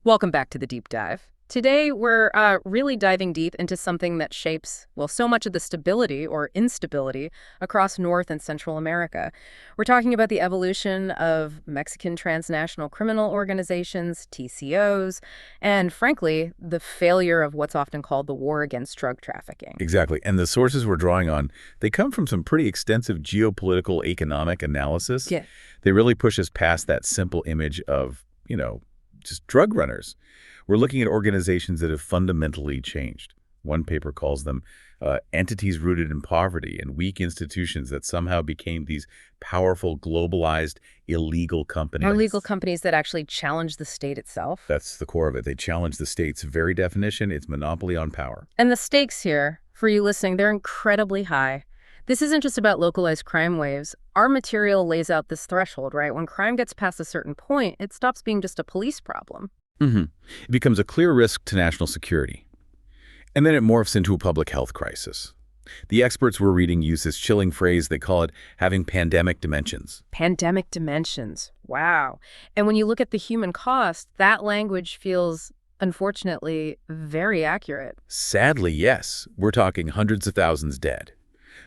Welcome back to the Deep Dive. Today, we're really diving deep into something that shapes, well, so much of the stability or instability across North and Central America. We're talking about the evolution of Mexican transnational criminal organizations, TCOs, and frankly, the failure of what's often called the war against drug trafficking. Exactly. And the sources we're drawing on, they come from some pretty extensive geopolitical economic analysis. Yeah. They really push us past that simple image of, just drug runners. We're looking at organizations that have fundamentally changed. One paper calls them entities rooted in poverty and weak institutions that somehow became these powerful, globalized, illegal companies. Illegal companies that actually challenge the state itself. That's the core of it. They challenge the state's very definition, its monopoly on power. And the stakes here, for you listening, they're incredibly high. This isn't just about localized crime waves. Our material lays out this threshold, right? When crime gets past a certain point, it stops being just a police problem. It becomes a clear risk to national security. And then it morphs into a public health crisis. The experts we're reading use this chilling phrase. They call it having pandemic dimensions. Pandemic dimensions. Wow. And when you look at the human cost, that language feels, unfortunately, very accurate. Sadly, yes. We're talking hundreds of thousands dead.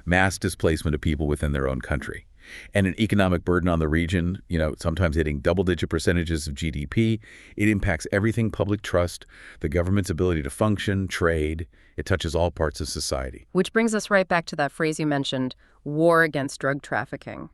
Mass displacement of people within their own country. And an economic burden on the region, sometimes hitting double-digit percentages of GDP. It impacts everything: public trust, the government's ability to function, trade. It touches all parts of society. Which brings us right back to that phrase you mentioned, war against drug trafficking.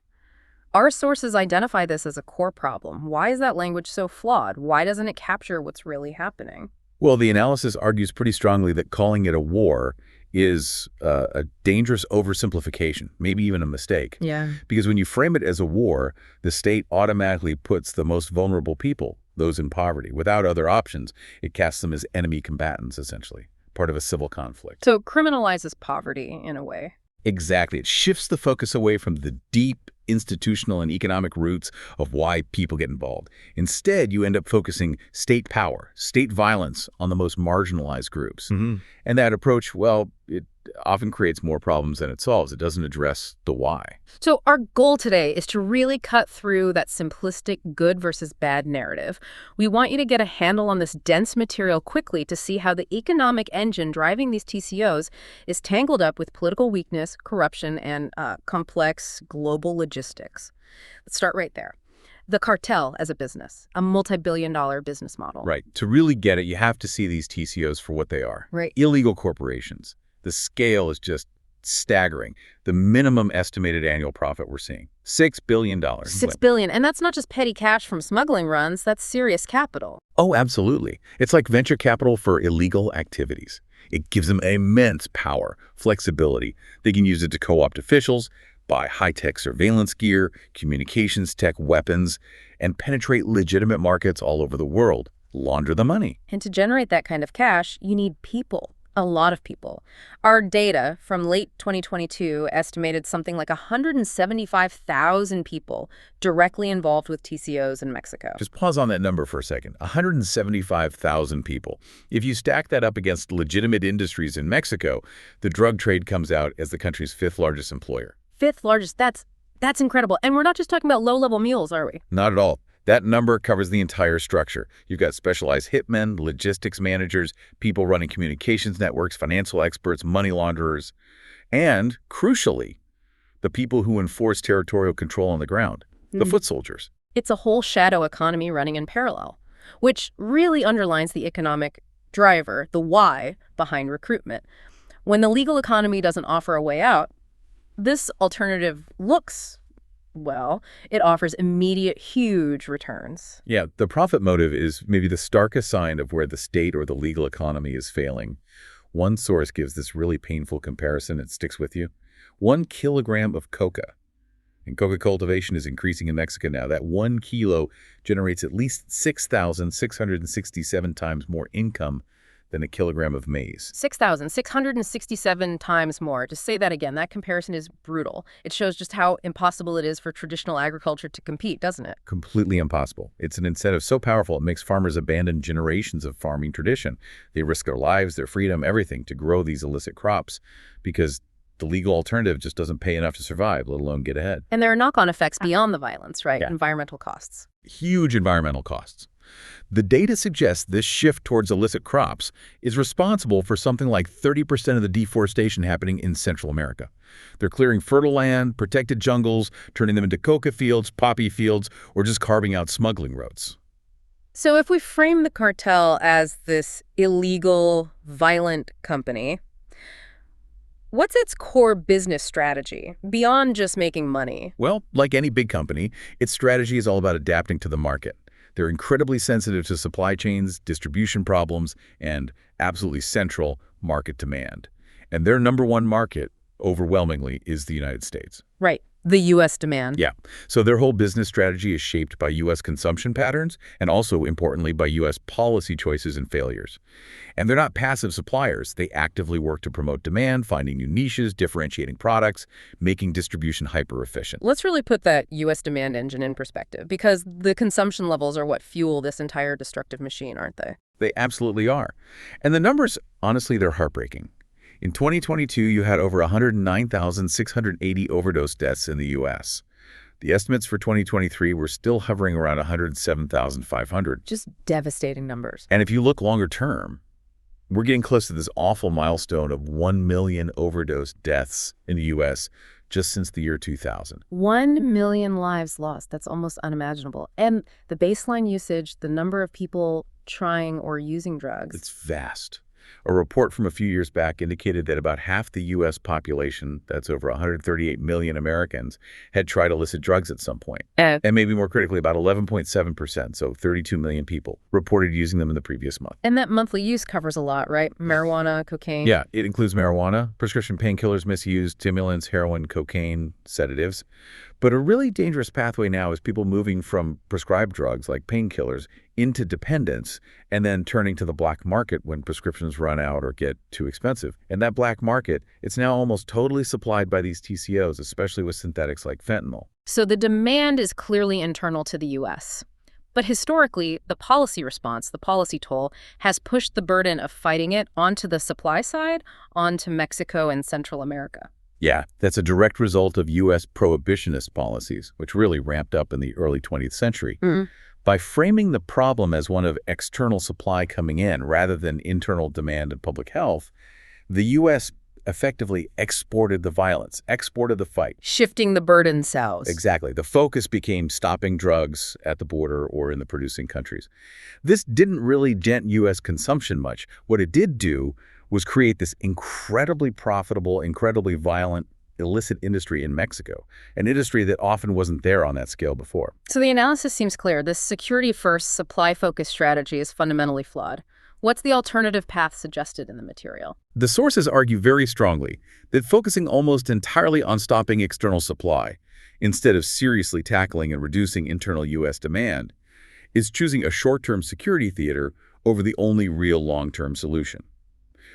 Our sources identify this as a core problem. Why is that language so flawed? Why doesn't it capture what's really happening? Well, the analysis argues pretty strongly that calling it a war is a dangerous oversimplification, maybe even a mistake. Yeah. Because when you frame it as a war, the state automatically puts the most vulnerable people, those in poverty, without other options. It casts them as enemy combatants, essentially, part of a civil conflict. So it criminalizes poverty in a way. Exactly. It shifts the focus away from the deep institutional and economic roots of why people get involved. Instead, you end up focusing state power, state violence on the most marginalized groups. And that approach, well, it often creates more problems than it solves. It doesn't address the why. So our goal today is to really cut through that simplistic good versus bad narrative. We want you to get a handle on this dense material quickly to see how the economic engine driving these TCOs is tangled up with political weakness, corruption, and complex global logistics. Let's start right there. The cartel as a business, a multi-billion-dollar business model. Right. To really get it, you have to see these TCOs for what they are. Right. Illegal corporations. The scale is just staggering. The minimum estimated annual profit we're seeing, $6 billion. $6 billion. And that's not just petty cash from smuggling runs. That's serious capital. Oh, absolutely. It's like venture capital for illegal activities. It gives them immense power, flexibility. They can use it to co-opt officials, buy high-tech surveillance gear, communications tech, weapons, and penetrate legitimate markets all over the world, launder the money. And to generate that kind of cash, you need people. A lot of people. Our data from late 2022 estimated something like 175,000 people directly involved with TCOs in Mexico. Just pause on that number for a second. 175,000 people. If you stack that up against legitimate industries in Mexico, the drug trade comes out as the country's fifth largest employer. Fifth largest. That's incredible. And we're not just talking about low-level mules, are we? Not at all. That number covers the entire structure. You've got specialized hitmen, logistics managers, people running communications networks, financial experts, money launderers, and, crucially, the people who enforce territorial control on the ground, the foot soldiers. It's a whole shadow economy running in parallel, which really underlines the economic driver, the why, behind recruitment. When the legal economy doesn't offer a way out, this alternative looks, well, it offers immediate, huge returns. Yeah, the profit motive is maybe the starkest sign of where the state or the legal economy is failing. One source gives this really painful comparison. It sticks with you. 1 kilogram of coca. And coca cultivation is increasing in Mexico now. That 1 kilo generates at least 6,667 times more income than a kilogram of maize. 6,667 times more. To say that again, that comparison is brutal. It shows just how impossible it is for traditional agriculture to compete, doesn't it? Completely impossible. It's an incentive so powerful it makes farmers abandon generations of farming tradition. They risk their lives, their freedom, everything to grow these illicit crops because the legal alternative just doesn't pay enough to survive, let alone get ahead. And there are knock-on effects beyond the violence, right? Yeah. Environmental costs. Huge environmental costs. The data suggests this shift towards illicit crops is responsible for something like 30% of the deforestation happening in Central America. They're clearing fertile land, protected jungles, turning them into coca fields, poppy fields, or just carving out smuggling routes. So if we frame the cartel as this illegal, violent company, what's its core business strategy, beyond just making money? Well, like any big company, its strategy is all about adapting to the market. They're incredibly sensitive to supply chains, distribution problems, and absolutely central market demand. And their number one market, overwhelmingly, is the United States. Right. The U.S. demand. Yeah. So their whole business strategy is shaped by U.S. consumption patterns and also, importantly, by U.S. policy choices and failures. And they're not passive suppliers. They actively work to promote demand, finding new niches, differentiating products, making distribution hyper-efficient. Let's really put that U.S. demand engine in perspective, because the consumption levels are what fuel this entire destructive machine, aren't they? They absolutely are. And the numbers, honestly, they're heartbreaking. In 2022, you had over 109,680 overdose deaths in the U.S. The estimates for 2023 were still hovering around 107,500. Just devastating numbers. And if you look longer term, we're getting close to this awful milestone of 1 million overdose deaths in the U.S. just since the year 2000. 1 million lives lost. That's almost unimaginable. And the baseline usage, the number of people trying or using drugs. It's vast. A report from a few years back indicated that about half the U.S. population, that's over 138 million Americans, had tried illicit drugs at some point. And maybe more critically, about 11.7%, so 32 million people, reported using them in the previous month. And that monthly use covers a lot, right? Marijuana, cocaine. Yeah, it includes marijuana, prescription painkillers misuse, stimulants, heroin, cocaine, sedatives. But a really dangerous pathway now is people moving from prescribed drugs like painkillers into dependence and then turning to the black market when prescriptions run out or get too expensive. And that black market, it's now almost totally supplied by these TCOs, especially with synthetics like fentanyl. So the demand is clearly internal to the U.S. But historically, the policy response, the policy toll, has pushed the burden of fighting it onto the supply side, onto Mexico and Central America. Yeah, that's a direct result of U.S. prohibitionist policies, which really ramped up in the early 20th century. By framing the problem as one of external supply coming in rather than internal demand and public health, the U.S. effectively exported the violence, exported the fight. Shifting the burden south. Exactly. The focus became stopping drugs at the border or in the producing countries. This didn't really dent U.S. consumption much. What it did do was create this incredibly profitable, incredibly violent, illicit industry in Mexico, an industry that often wasn't there on that scale before. So the analysis seems clear. This security-first, supply-focused strategy is fundamentally flawed. What's the alternative path suggested in the material? The sources argue very strongly that focusing almost entirely on stopping external supply, instead of seriously tackling and reducing internal U.S. demand, is choosing a short-term security theater over the only real long-term solution,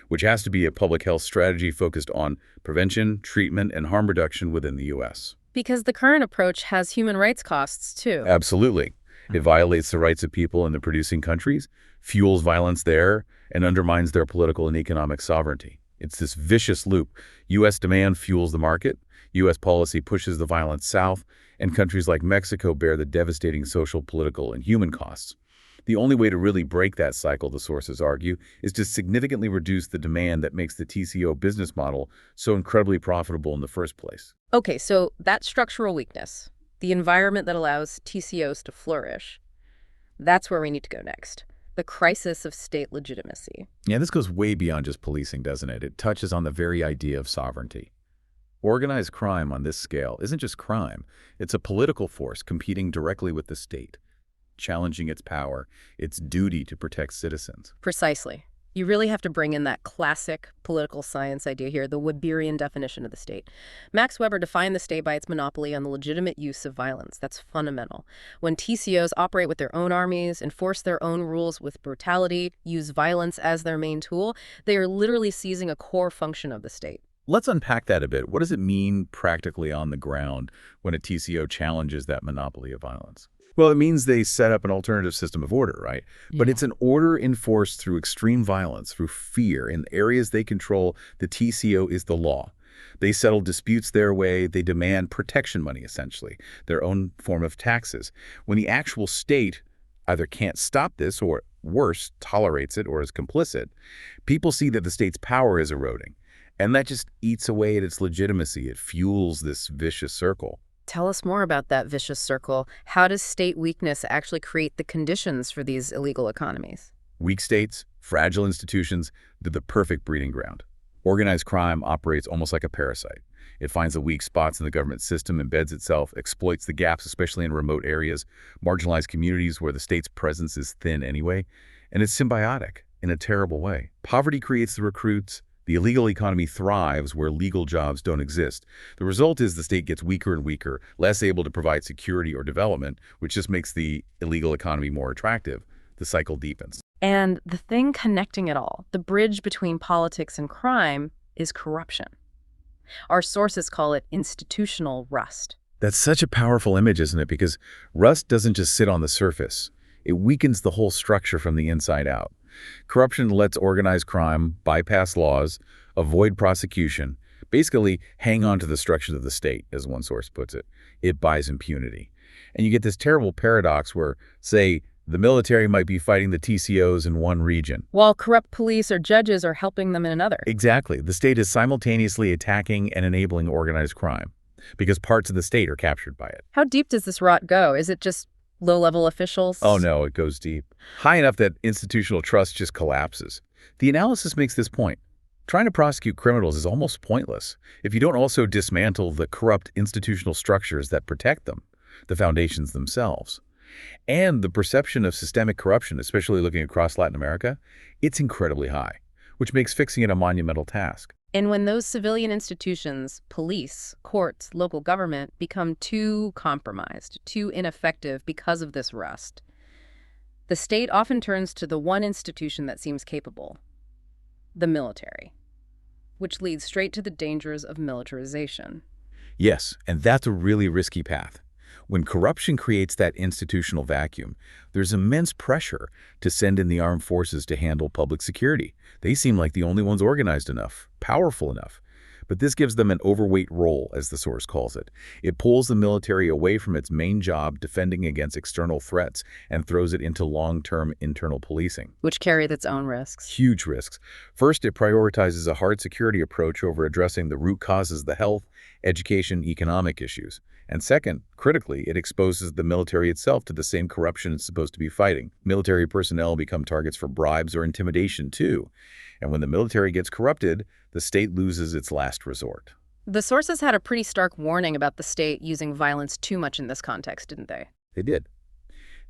which has to be a public health strategy focused on prevention, treatment, and harm reduction within the U.S. Because the current approach has human rights costs, too. Absolutely. It violates the rights of people in the producing countries, fuels violence there, and undermines their political and economic sovereignty. It's this vicious loop. U.S. demand fuels the market, U.S. policy pushes the violence south, and countries like Mexico bear the devastating social, political, and human costs. The only way to really break that cycle, the sources argue, is to significantly reduce the demand that makes the TCO business model so incredibly profitable in the first place. Okay, so that structural weakness, the environment that allows TCOs to flourish, that's where we need to go next. The crisis of state legitimacy. Yeah, this goes way beyond just policing, doesn't it? It touches on the very idea of sovereignty. Organized crime on this scale isn't just crime. It's a political force competing directly with the state, challenging its power, its duty to protect citizens. Precisely. You really have to bring in that classic political science idea here, the Weberian definition of the state. Max Weber defined the state by its monopoly on the legitimate use of violence. That's fundamental. When TCOs operate with their own armies, enforce their own rules with brutality, use violence as their main tool, they are literally seizing a core function of the state. Let's unpack that a bit. What does it mean practically on the ground when a TCO challenges that monopoly of violence? Well, it means they set up an alternative system of order, right? Yeah. But it's an order enforced through extreme violence, through fear. In areas they control, the TCO is the law. They settle disputes their way. They demand protection money, essentially, their own form of taxes. When the actual state either can't stop this or, worse, tolerates it or is complicit, people see that the state's power is eroding. And that just eats away at its legitimacy. It fuels this vicious circle. Tell us more about that vicious circle. How does state weakness actually create the conditions for these illegal economies? Weak states, fragile institutions, they're the perfect breeding ground. Organized crime operates almost like a parasite. It finds the weak spots in the government system, embeds itself, exploits the gaps, especially in remote areas, marginalized communities where the state's presence is thin anyway, and it's symbiotic in a terrible way. Poverty creates the recruits. The illegal economy thrives where legal jobs don't exist. The result is the state gets weaker and weaker, less able to provide security or development, which just makes the illegal economy more attractive. The cycle deepens. And the thing connecting it all, the bridge between politics and crime, is corruption. Our sources call it institutional rust. That's such a powerful image, isn't it? Because rust doesn't just sit on the surface. It weakens the whole structure from the inside out. Corruption lets organized crime bypass laws, avoid prosecution, basically hang on to the structures of the state, as one source puts it. It buys impunity. And you get this terrible paradox where, say, the military might be fighting the TCOs in one region, while corrupt police or judges are helping them in another. Exactly. The state is simultaneously attacking and enabling organized crime because parts of the state are captured by it. How deep does this rot go? Is it just low-level officials? Oh, no, it goes deep. High enough that institutional trust just collapses. The analysis makes this point. Trying to prosecute criminals is almost pointless if you don't also dismantle the corrupt institutional structures that protect them, the foundations themselves. And the perception of systemic corruption, especially looking across Latin America, it's incredibly high, which makes fixing it a monumental task. And when those civilian institutions, police, courts, local government, become too compromised, too ineffective because of this rust, the state often turns to the one institution that seems capable, the military, which leads straight to the dangers of militarization. Yes, and that's a really risky path. When corruption creates that institutional vacuum, there's immense pressure to send in the armed forces to handle public security. They seem like the only ones organized enough, powerful enough. But this gives them an overweight role, as the source calls it. It pulls the military away from its main job, defending against external threats, and throws it into long-term internal policing. Which carry its own risks. Huge risks. First, it prioritizes a hard security approach over addressing the root causes, the health, education, economic issues. And second, critically, it exposes the military itself to the same corruption it's supposed to be fighting. Military personnel become targets for bribes or intimidation, too. And when the military gets corrupted, the state loses its last resort. The sources had a pretty stark warning about the state using violence too much in this context, didn't they? They did.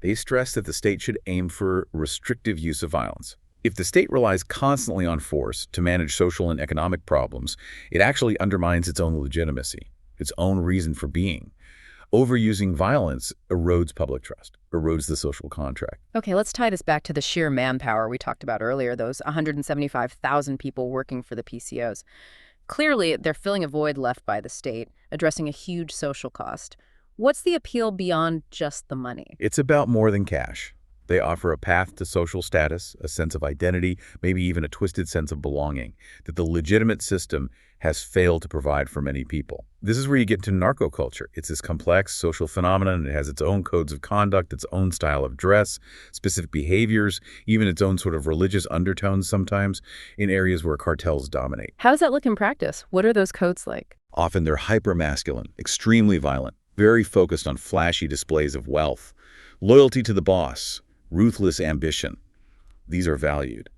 They stressed that the state should aim for restrictive use of violence. If the state relies constantly on force to manage social and economic problems, it actually undermines its own legitimacy, its own reason for being. Overusing violence erodes public trust, erodes the social contract. Okay, let's tie this back to the sheer manpower we talked about earlier, those 175,000 people working for the PCOs. Clearly, they're filling a void left by the state, addressing a huge social cost. What's the appeal beyond just the money? It's about more than cash. They offer a path to social status, a sense of identity, maybe even a twisted sense of belonging that the legitimate system has failed to provide for many people. This is where you get to narco culture. It's this complex social phenomenon. It has its own codes of conduct, its own style of dress, specific behaviors, even its own sort of religious undertones sometimes in areas where cartels dominate. How does that look in practice? What are those codes like? Often they're hyper-masculine, extremely violent, very focused on flashy displays of wealth, loyalty to the boss, ruthless ambition. These are valued.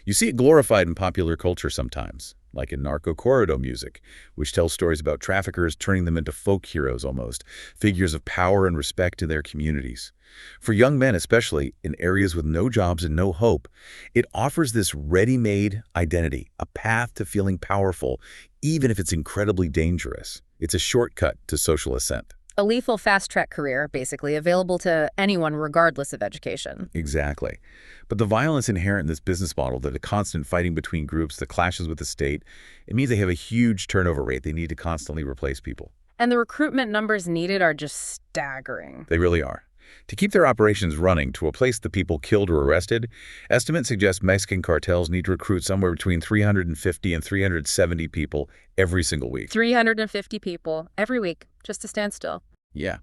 You see it glorified in popular culture sometimes, like in Narco corrido music, which tells stories about traffickers turning them into folk heroes almost, figures of power and respect to their communities. For young men especially, in areas with no jobs and no hope, it offers this ready-made identity, a path to feeling powerful, even if it's incredibly dangerous. It's a shortcut to social ascent. A lethal fast-track career, basically, available to anyone regardless of education. Exactly. But the violence inherent in this business model, the constant fighting between groups, the clashes with the state, it means they have a huge turnover rate. They need to constantly replace people. And the recruitment numbers needed are just staggering. They really are. To keep their operations running, to replace the people killed or arrested, estimates suggest Mexican cartels need to recruit somewhere between 350 and 370 people every single week. 350 people every week, just to stand still. Yeah.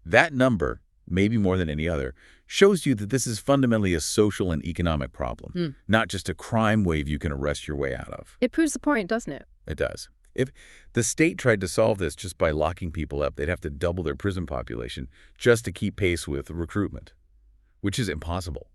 That number maybe more than any other, shows you that this is fundamentally a social and economic problem, not just a crime wave you can arrest your way out of. It proves the point, doesn't it? It does. If the state tried to solve this just by locking people up, they'd have to double their prison population just to keep pace with recruitment, which is impossible,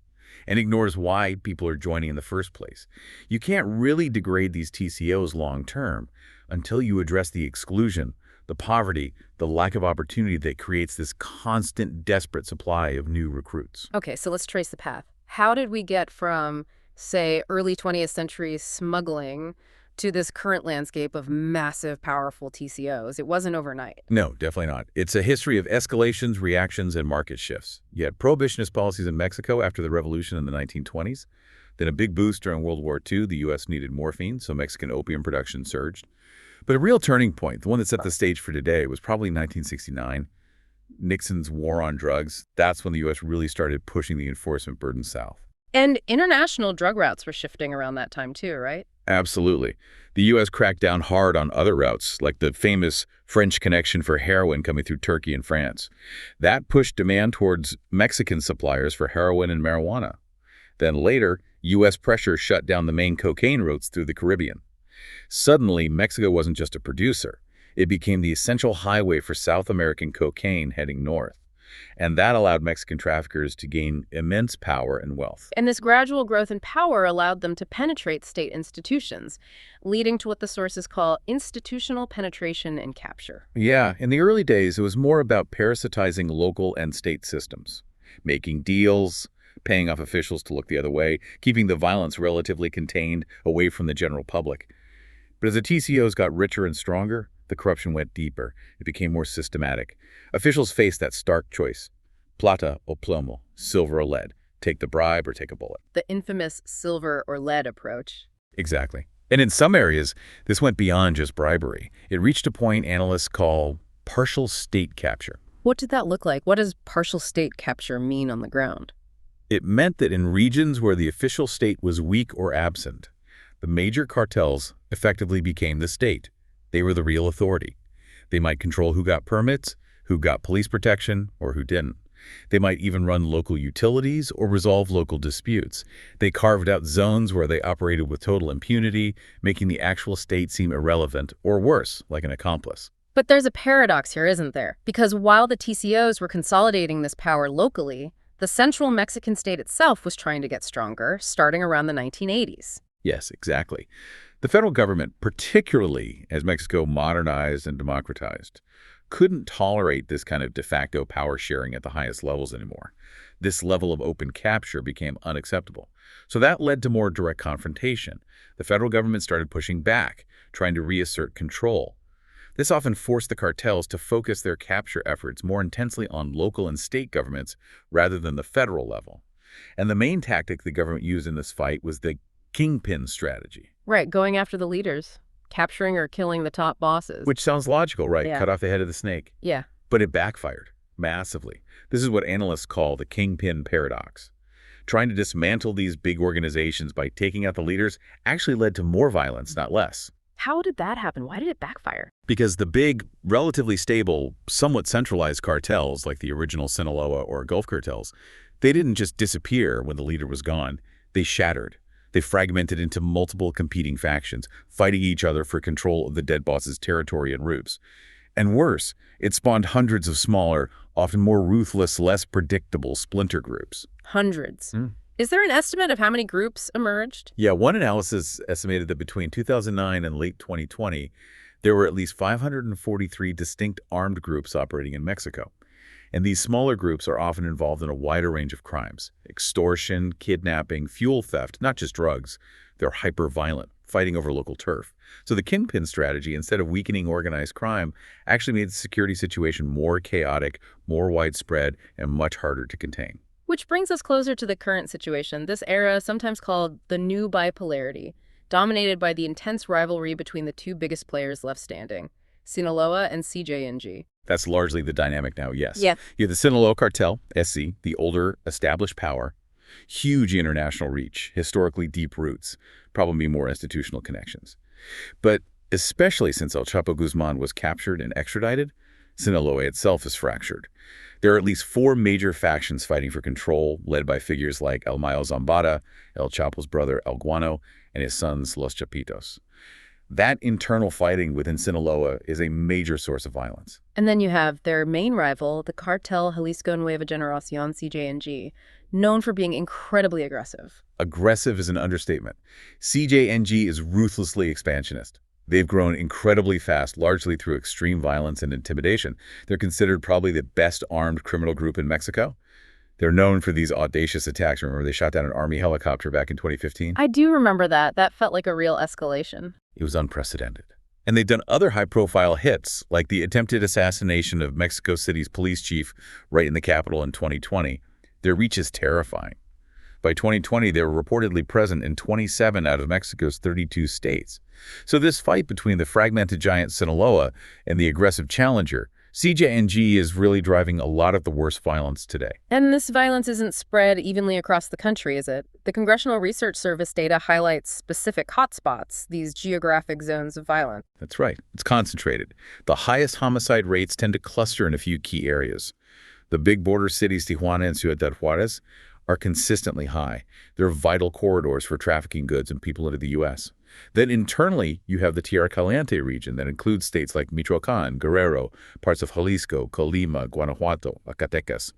and ignores why people are joining in the first place. You can't really degrade these TCOs long-term until you address the exclusion, the poverty, the lack of opportunity that creates this constant, desperate supply of new recruits. Okay, so let's trace the path. How did we get from, say, early 20th century smuggling to this current landscape of massive, powerful TCOs? It wasn't overnight. No, definitely not. It's a history of escalations, reactions, and market shifts. You had prohibitionist policies in Mexico after the revolution in the 1920s. Then a big boost during World War II. The U.S. needed morphine, so Mexican opium production surged. But a real turning point, the one that set the stage for today, was probably 1969. Nixon's war on drugs. That's when the U.S. really started pushing the enforcement burden south. And international drug routes were shifting around that time too, right? Absolutely. The U.S. cracked down hard on other routes, like the famous French connection for heroin coming through Turkey and France. That pushed demand towards Mexican suppliers for heroin and marijuana. Then later, U.S. pressure shut down the main cocaine routes through the Caribbean. Suddenly, Mexico wasn't just a producer. It became the essential highway for South American cocaine heading north. And that allowed Mexican traffickers to gain immense power and wealth. And this gradual growth in power allowed them to penetrate state institutions, leading to what the sources call institutional penetration and capture. Yeah, in the early days, it was more about parasitizing local and state systems, making deals, paying off officials to look the other way, keeping the violence relatively contained away from the general public. But as the TCOs got richer and stronger, the corruption went deeper. It became more systematic. Officials faced that stark choice: plata o plomo, silver or lead. Take the bribe or take a bullet. The infamous silver or lead approach. Exactly. And in some areas, this went beyond just bribery. It reached a point analysts call partial state capture. What did that look like? What does partial state capture mean on the ground? It meant that in regions where the official state was weak or absent, the major cartels effectively became the state. They were the real authority. They might control who got permits, who got police protection, or who didn't. They might even run local utilities or resolve local disputes. They carved out zones where they operated with total impunity, making the actual state seem irrelevant, or worse, like an accomplice. But there's a paradox here, isn't there? Because while the TCOs were consolidating this power locally, the central Mexican state itself was trying to get stronger, starting around the 1980s. Yes, exactly. The federal government, particularly as Mexico modernized and democratized, couldn't tolerate this kind of de facto power sharing at the highest levels anymore. This level of open capture became unacceptable. So that led to more direct confrontation. The federal government started pushing back, trying to reassert control. This often forced the cartels to focus their capture efforts more intensely on local and state governments rather than the federal level. And the main tactic the government used in this fight was the kingpin strategy. Right, going after the leaders, capturing or killing the top bosses. Which sounds logical, right? Yeah. Cut off the head of the snake. Yeah. But it backfired massively. This is what analysts call the kingpin paradox. Trying to dismantle these big organizations by taking out the leaders actually led to more violence, not less. How did that happen? Why did it backfire? Because the big, relatively stable, somewhat centralized cartels, like the original Sinaloa or Gulf cartels, they didn't just disappear when the leader was gone. They shattered. They fragmented into multiple competing factions, fighting each other for control of the dead boss's territory and routes. And worse, it spawned hundreds of smaller, often more ruthless, less predictable splinter groups. Hundreds. Is there an estimate of how many groups emerged? Yeah, one analysis estimated that between 2009 and late 2020, there were at least 543 distinct armed groups operating in Mexico. And these smaller groups are often involved in a wider range of crimes: extortion, kidnapping, fuel theft, not just drugs. They're hyper-violent, fighting over local turf. So the kingpin strategy, instead of weakening organized crime, actually made the security situation more chaotic, more widespread, and much harder to contain. Which brings us closer to the current situation, this era sometimes called the new bipolarity, dominated by the intense rivalry between the two biggest players left standing, Sinaloa and CJNG. That's largely the dynamic now, yes. Yeah. You have the Sinaloa Cartel, SC, the older, established power, huge international reach, historically deep roots, probably more institutional connections. But especially since El Chapo Guzman was captured and extradited, Sinaloa itself is fractured. There are at least 4 major factions fighting for control, led by figures like El Mayo Zambada, El Chapo's brother El Guano, and his sons Los Chapitos. That internal fighting within Sinaloa is a major source of violence. And then you have their main rival, the Cartel Jalisco Nueva Generación, CJNG, known for being incredibly aggressive. Aggressive is an understatement. CJNG is ruthlessly expansionist. They've grown incredibly fast, largely through extreme violence and intimidation. They're considered probably the best armed criminal group in Mexico. They're known for these audacious attacks. Remember, they shot down an Army helicopter back in 2015? I do remember that. That felt like a real escalation. It was unprecedented. And they've done other high-profile hits, like the attempted assassination of Mexico City's police chief right in the capital in 2020. Their reach is terrifying. By 2020, they were reportedly present in 27 out of Mexico's 32 states. So this fight between the fragmented giant Sinaloa and the aggressive challenger, CJNG, is really driving a lot of the worst violence today. And this violence isn't spread evenly across the country, is it? The Congressional Research Service data highlights specific hotspots, these geographic zones of violence. That's right. It's concentrated. The highest homicide rates tend to cluster in a few key areas. The big border cities, Tijuana and Ciudad Juarez, are consistently high. They're vital corridors for trafficking goods and people into the U.S. Then internally, you have the Tierra Caliente region that includes states like Michoacán, Guerrero, parts of Jalisco, Colima, Guanajuato, Zacatecas.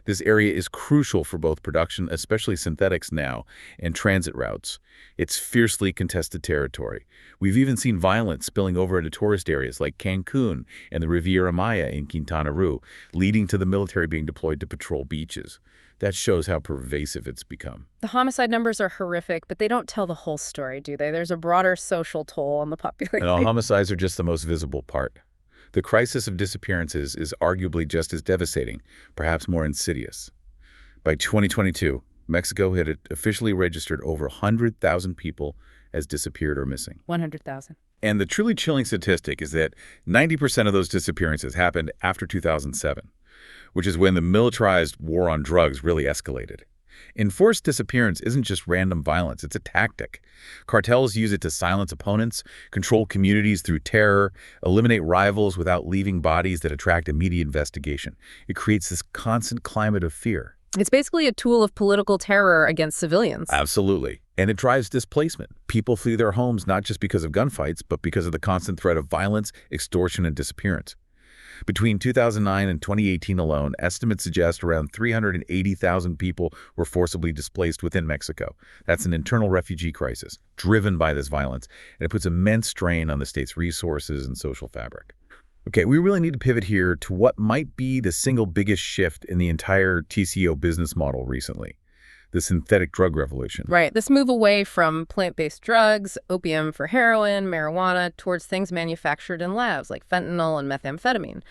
This area is crucial for both production, especially synthetics now, and transit routes. It's fiercely contested territory. We've even seen violence spilling over into tourist areas like Cancun and the Riviera Maya in Quintana Roo, leading to the military being deployed to patrol beaches. That shows how pervasive it's become. The homicide numbers are horrific, but they don't tell the whole story, do they? There's a broader social toll on the population. And homicides are just the most visible part. The crisis of disappearances is arguably just as devastating, perhaps more insidious. By 2022, Mexico had officially registered over 100,000 people as disappeared or missing. 100,000. And the truly chilling statistic is that 90% of those disappearances happened after 2007. Which is when the militarized war on drugs really escalated. Enforced disappearance isn't just random violence, it's a tactic. Cartels use it to silence opponents, control communities through terror, eliminate rivals without leaving bodies that attract immediate investigation. It creates this constant climate of fear. It's basically a tool of political terror against civilians. Absolutely. And it drives displacement. People flee their homes not just because of gunfights, but because of the constant threat of violence, extortion, and disappearance. Between 2009 and 2018 alone, estimates suggest around 380,000 people were forcibly displaced within Mexico. That's an internal refugee crisis driven by this violence, and it puts immense strain on the state's resources and social fabric. Okay, we really need to pivot here to what might be the single biggest shift in the entire TCO business model recently. The synthetic drug revolution. Right. This move away from plant-based drugs, opium for heroin, marijuana, towards things manufactured in labs like fentanyl and methamphetamine.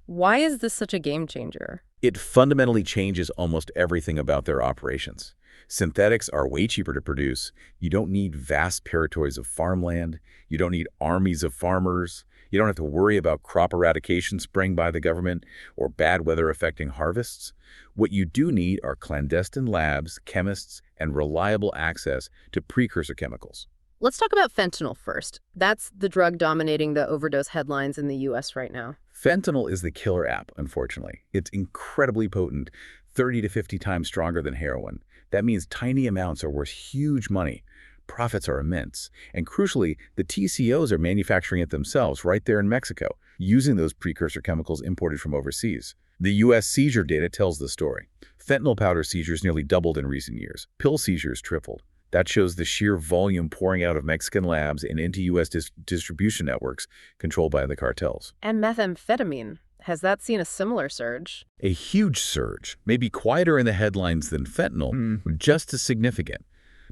Why is this such a game changer? It fundamentally changes almost everything about their operations. Synthetics are way cheaper to produce. You don't need vast territories of farmland. You don't need armies of farmers. You don't have to worry about crop eradication spraying by the government or bad weather affecting harvests. What you do need are clandestine labs, chemists, and reliable access to precursor chemicals. Let's talk about fentanyl first. That's the drug dominating the overdose headlines in the U.S. right now. Fentanyl is the killer app, unfortunately. It's incredibly potent, 30 to 50 times stronger than heroin. That means tiny amounts are worth huge money. Profits are immense. And crucially, the TCOs are manufacturing it themselves right there in Mexico, using those precursor chemicals imported from overseas. The U.S. seizure data tells the story. Fentanyl powder seizures nearly doubled in recent years. Pill seizures tripled. That shows the sheer volume pouring out of Mexican labs and into U.S. distribution networks controlled by the cartels. And methamphetamine. Has that seen a similar surge? A huge surge, maybe quieter in the headlines than fentanyl, but just as significant.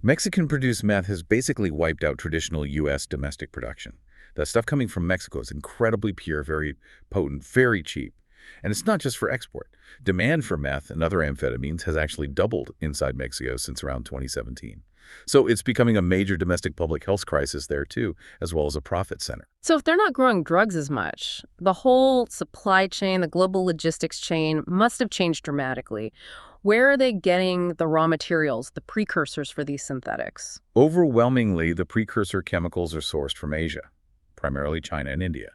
Mexican-produced meth has basically wiped out traditional U.S. domestic production. The stuff coming from Mexico is incredibly pure, very potent, very cheap. And it's not just for export. Demand for meth and other amphetamines has actually doubled inside Mexico since around 2017. So it's becoming a major domestic public health crisis there too, as well as a profit center. So if they're not growing drugs as much, the whole supply chain, the global logistics chain must have changed dramatically. Where are they getting the raw materials, the precursors for these synthetics? Overwhelmingly, the precursor chemicals are sourced from Asia, primarily China and India.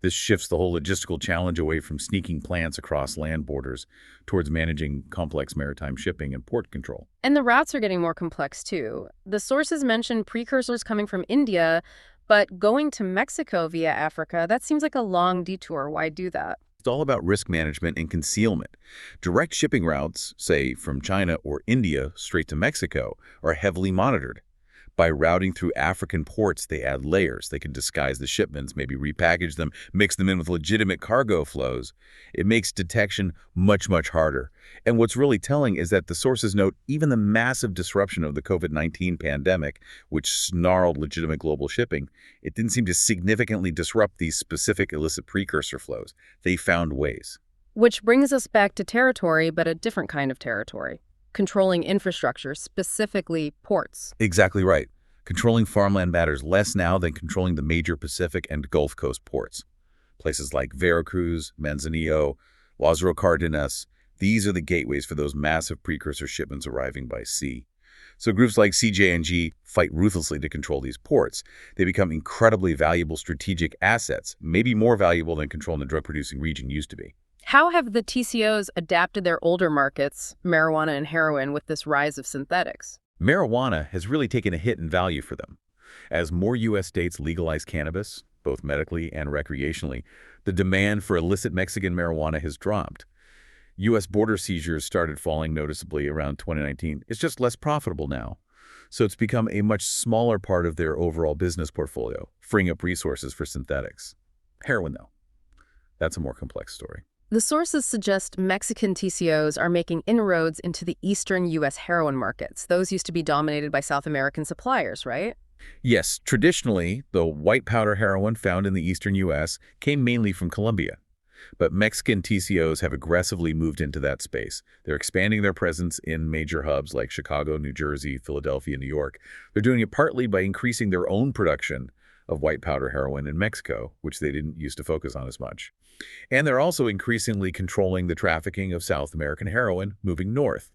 This shifts the whole logistical challenge away from sneaking plants across land borders towards managing complex maritime shipping and port control. And the routes are getting more complex, too. The sources mention precursors coming from India, but going to Mexico via Africa, that seems like a long detour. Why do that? It's all about risk management and concealment. Direct shipping routes, say from China or India straight to Mexico, are heavily monitored. By routing through African ports, they add layers. They can disguise the shipments, maybe repackage them, mix them in with legitimate cargo flows. It makes detection much, much harder. And what's really telling is that the sources note even the massive disruption of the COVID-19 pandemic, which snarled legitimate global shipping, it didn't seem to significantly disrupt these specific illicit precursor flows. They found ways. Which brings us back to territory, but a different kind of territory. Controlling infrastructure, specifically ports. Exactly right. Controlling farmland matters less now than controlling the major Pacific and Gulf Coast ports. Places like Veracruz, Manzanillo, Lázaro Cárdenas, these are the gateways for those massive precursor shipments arriving by sea. So groups like CJNG fight ruthlessly to control these ports. They become incredibly valuable strategic assets, maybe more valuable than controlling the drug-producing region used to be. How have the TCOs adapted their older markets, marijuana and heroin, with this rise of synthetics? Marijuana has really taken a hit in value for them. As more U.S. states legalize cannabis, both medically and recreationally, the demand for illicit Mexican marijuana has dropped. U.S. border seizures started falling noticeably around 2019. It's just less profitable now. So it's become a much smaller part of their overall business portfolio, freeing up resources for synthetics. Heroin, though, that's a more complex story. The sources suggest Mexican TCOs are making inroads into the eastern U.S. heroin markets. Those used to be dominated by South American suppliers, right? Yes, traditionally, the white powder heroin found in the eastern U.S. came mainly from Colombia. But Mexican TCOs have aggressively moved into that space. They're expanding their presence in major hubs like Chicago, New Jersey, Philadelphia, New York. They're doing it partly by increasing their own production of white powder heroin in Mexico, which they didn't used to focus on as much. And they're also increasingly controlling the trafficking of South American heroin moving north.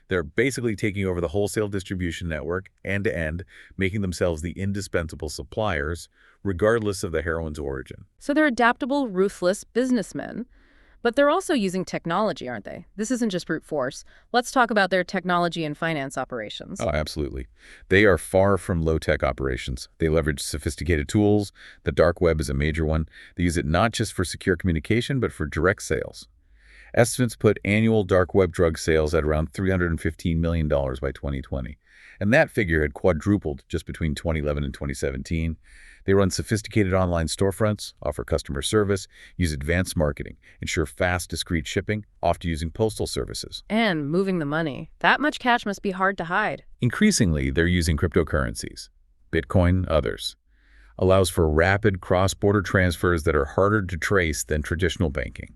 They're basically taking over the wholesale distribution network end-to-end, making themselves the indispensable suppliers, regardless of the heroin's origin. So they're adaptable, ruthless businessmen. But they're also using technology, aren't they? This isn't just brute force. Let's talk about their technology and finance operations. Oh, absolutely. They are far from low-tech operations. They leverage sophisticated tools. The dark web is a major one. They use it not just for secure communication, but for direct sales. Estimates put annual dark web drug sales at around $315 million by 2020. And that figure had quadrupled just between 2011 and 2017. They run sophisticated online storefronts, offer customer service, use advanced marketing, ensure fast, discreet shipping, often using postal services. And moving the money. That much cash must be hard to hide. Increasingly, they're using cryptocurrencies. Bitcoin, others. Allows for rapid cross-border transfers that are harder to trace than traditional banking.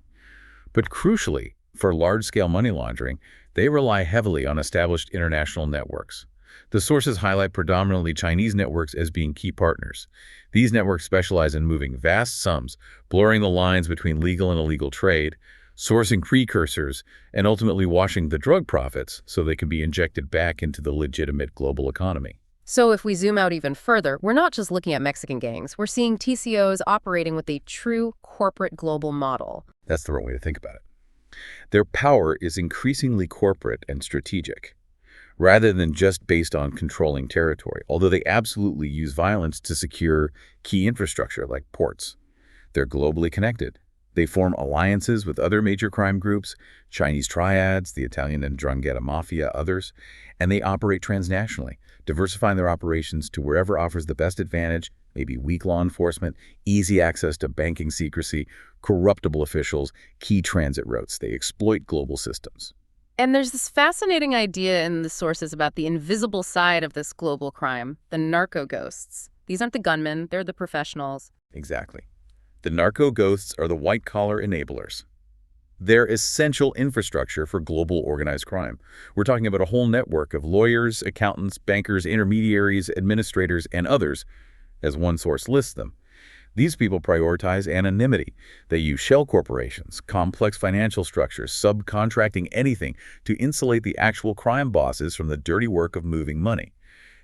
But crucially, for large-scale money laundering, they rely heavily on established international networks. The sources highlight predominantly Chinese networks as being key partners. These networks specialize in moving vast sums, blurring the lines between legal and illegal trade, sourcing precursors, and ultimately washing the drug profits so they can be injected back into the legitimate global economy. So if we zoom out even further, we're not just looking at Mexican gangs. We're seeing TCOs operating with a true corporate global model. That's the right way to think about it. Their power is increasingly corporate and strategic, rather than just based on controlling territory, although they absolutely use violence to secure key infrastructure like ports. They're globally connected. They form alliances with other major crime groups, Chinese triads, the Italian and Ndrangheta mafia, others, and they operate transnationally, diversifying their operations to wherever offers the best advantage, maybe weak law enforcement, easy access to banking secrecy, corruptible officials, key transit routes. They exploit global systems. And there's this fascinating idea in the sources about the invisible side of this global crime, the narco ghosts. These aren't the gunmen, they're the professionals. Exactly. The narco ghosts are the white-collar enablers. They're essential infrastructure for global organized crime. We're talking about a whole network of lawyers, accountants, bankers, intermediaries, administrators, and others, as one source lists them. These people prioritize anonymity. They use shell corporations, complex financial structures, subcontracting anything to insulate the actual crime bosses from the dirty work of moving money.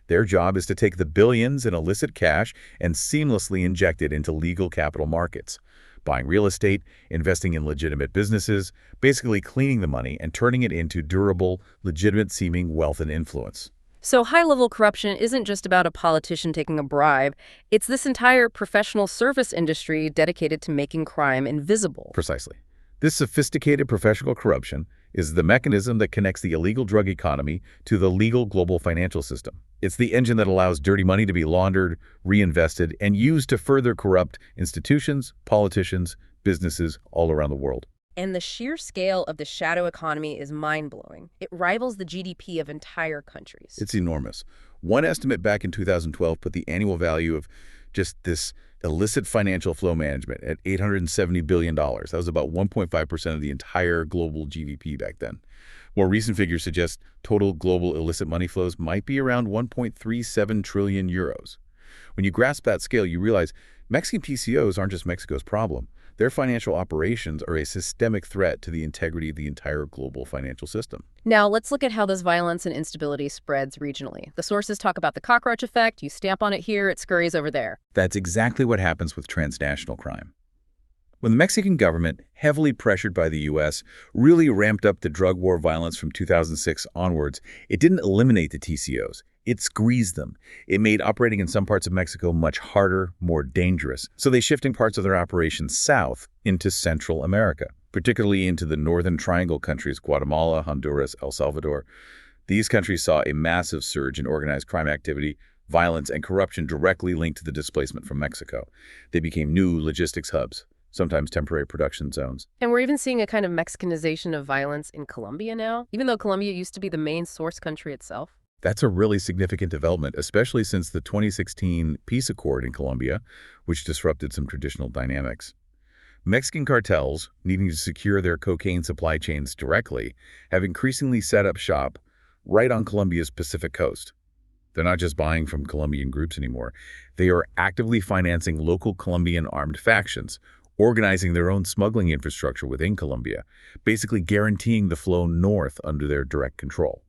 Their job is to take the billions in illicit cash and seamlessly inject it into legal capital markets. buying real estate, investing in legitimate businesses, basically cleaning the money and turning it into durable, legitimate-seeming wealth and influence. So high-level corruption isn't just about a politician taking a bribe. It's this entire professional service industry dedicated to making crime invisible. Precisely. This sophisticated professional corruption is the mechanism that connects the illegal drug economy to the legal global financial system. It's the engine that allows dirty money to be laundered, reinvested, and used to further corrupt institutions, politicians, businesses all around the world. And the sheer scale of the shadow economy is mind-blowing. It rivals the GDP of entire countries. It's enormous. One estimate back in 2012 put the annual value of just this illicit financial flow management at $870 billion. That was about 1.5% of the entire global GDP back then. More recent figures suggest total global illicit money flows might be around 1.37 trillion euros. When you grasp that scale, you realize Mexican TCOs aren't just Mexico's problem. Their financial operations are a systemic threat to the integrity of the entire global financial system. Now, let's look at how this violence and instability spreads regionally. The sources talk about the cockroach effect. You stamp on it here, it scurries over there. That's exactly what happens with transnational crime. When the Mexican government, heavily pressured by the U.S., really ramped up the drug war violence from 2006 onwards, it didn't eliminate the TCOs. It squeezed them. It made operating in some parts of Mexico much harder, more dangerous. So they shifted parts of their operations south into Central America, particularly into the Northern Triangle countries, Guatemala, Honduras, El Salvador. These countries saw a massive surge in organized crime activity, violence, and corruption directly linked to the displacement from Mexico. They became new logistics hubs, sometimes temporary production zones. And we're even seeing a kind of Mexicanization of violence in Colombia now, even though Colombia used to be the main source country itself. That's a really significant development, especially since the 2016 peace accord in Colombia, which disrupted some traditional dynamics. Mexican cartels, needing to secure their cocaine supply chains directly, have increasingly set up shop right on Colombia's Pacific coast. They're not just buying from Colombian groups anymore. They are actively financing local Colombian armed factions, organizing their own smuggling infrastructure within Colombia, basically guaranteeing the flow north under their direct control.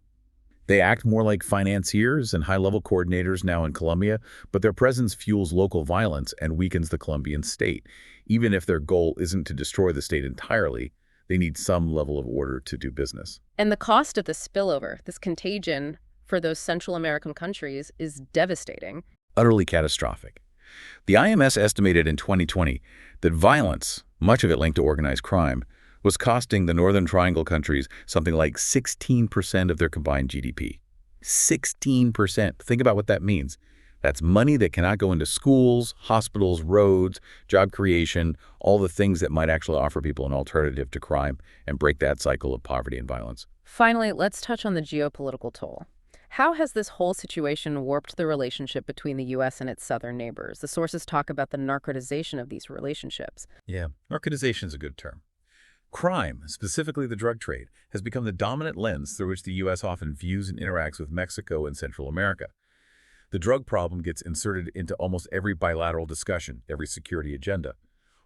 They act more like financiers and high-level coordinators now in Colombia, but their presence fuels local violence and weakens the Colombian state. Even if their goal isn't to destroy the state entirely, they need some level of order to do business. And the cost of the spillover, this contagion for those Central American countries, is devastating. Utterly catastrophic. The IMS estimated in 2020 that violence, much of it linked to organized crime, was costing the Northern Triangle countries something like 16% of their combined GDP. 16%. Think about what that means. That's money that cannot go into schools, hospitals, roads, job creation, all the things that might actually offer people an alternative to crime and break that cycle of poverty and violence. Finally, let's touch on the geopolitical toll. How has this whole situation warped the relationship between the U.S. and its southern neighbors? The sources talk about the narcotization of these relationships. Yeah, narcotization is a good term. Crime, specifically the drug trade, has become the dominant lens through which the U.S. often views and interacts with Mexico and Central America. The drug problem gets inserted into almost every bilateral discussion, every security agenda.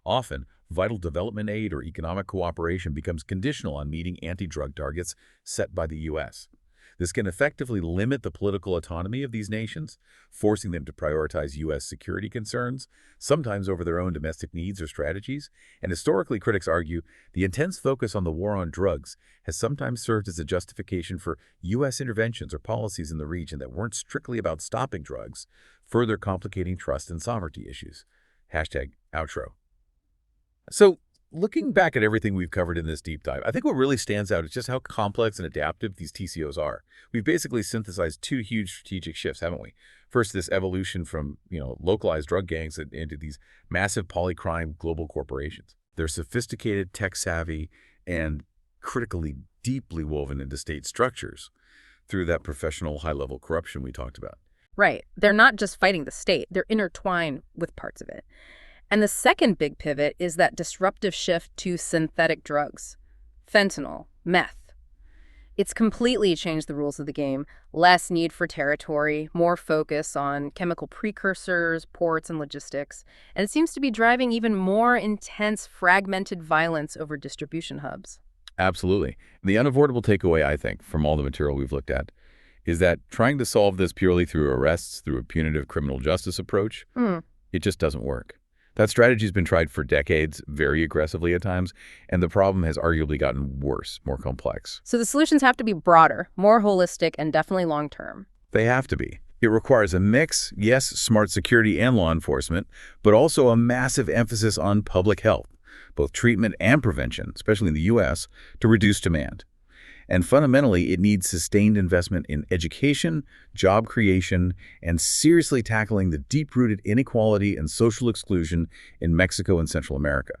Often, vital development aid or economic cooperation becomes conditional on meeting anti-drug targets set by the U.S. This can effectively limit the political autonomy of these nations, forcing them to prioritize U.S. security concerns, sometimes over their own domestic needs or strategies. And historically, critics argue the intense focus on the war on drugs has sometimes served as a justification for U.S. interventions or policies in the region that weren't strictly about stopping drugs, further complicating trust and sovereignty issues. #outro. So, looking back at everything we've covered in this deep dive, I think what really stands out is just how complex and adaptive these TCOs are. We've basically synthesized two huge strategic shifts, haven't we? First, this evolution from, localized drug gangs into these massive polycrime global corporations. They're sophisticated, tech-savvy, and critically deeply woven into state structures through that professional high-level corruption we talked about. Right. They're not just fighting the state. They're intertwined with parts of it. And the second big pivot is that disruptive shift to synthetic drugs. Fentanyl, meth. It's completely changed the rules of the game. Less need for territory, more focus on chemical precursors, ports, and logistics. And it seems to be driving even more intense, fragmented violence over distribution hubs. Absolutely. The unavoidable takeaway, I think, from all the material we've looked at, is that trying to solve this purely through arrests, through a punitive criminal justice approach, it just doesn't work. That strategy has been tried for decades, very aggressively at times, and the problem has arguably gotten worse, more complex. So the solutions have to be broader, more holistic, and definitely long-term. They have to be. It requires a mix, yes, smart security and law enforcement, but also a massive emphasis on public health, both treatment and prevention, especially in the U.S., to reduce demand. And fundamentally, it needs sustained investment in education, job creation, and seriously tackling the deep-rooted inequality and social exclusion in Mexico and Central America.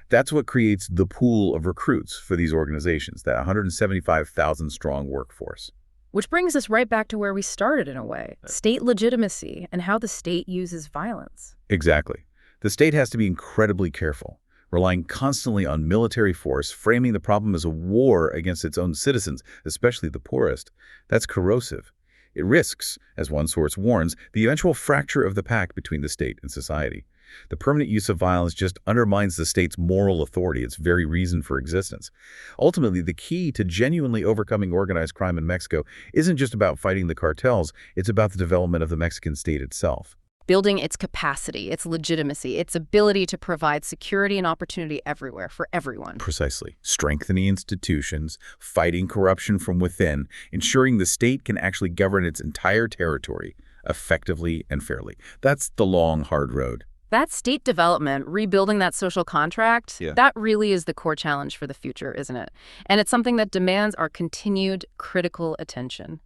That's what creates the pool of recruits for these organizations, that 175,000-strong workforce. Which brings us right back to where we started in a way, state legitimacy and how the state uses violence. Exactly. The state has to be incredibly careful, relying constantly on military force, framing the problem as a war against its own citizens, especially the poorest. That's corrosive. It risks, as one source warns, the eventual fracture of the pact between the state and society. The permanent use of violence just undermines the state's moral authority, its very reason for existence. Ultimately, the key to genuinely overcoming organized crime in Mexico isn't just about fighting the cartels, it's about the development of the Mexican state itself. Building its capacity, its legitimacy, its ability to provide security and opportunity everywhere for everyone. Precisely. Strengthening institutions, fighting corruption from within, ensuring the state can actually govern its entire territory effectively and fairly. That's the long, hard road. That state development, rebuilding that social contract, that really is the core challenge for the future, isn't it? And it's something that demands our continued critical attention.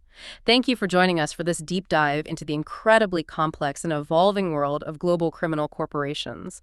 Thank you for joining us for this deep dive into the incredibly complex and evolving world of global criminal corporations.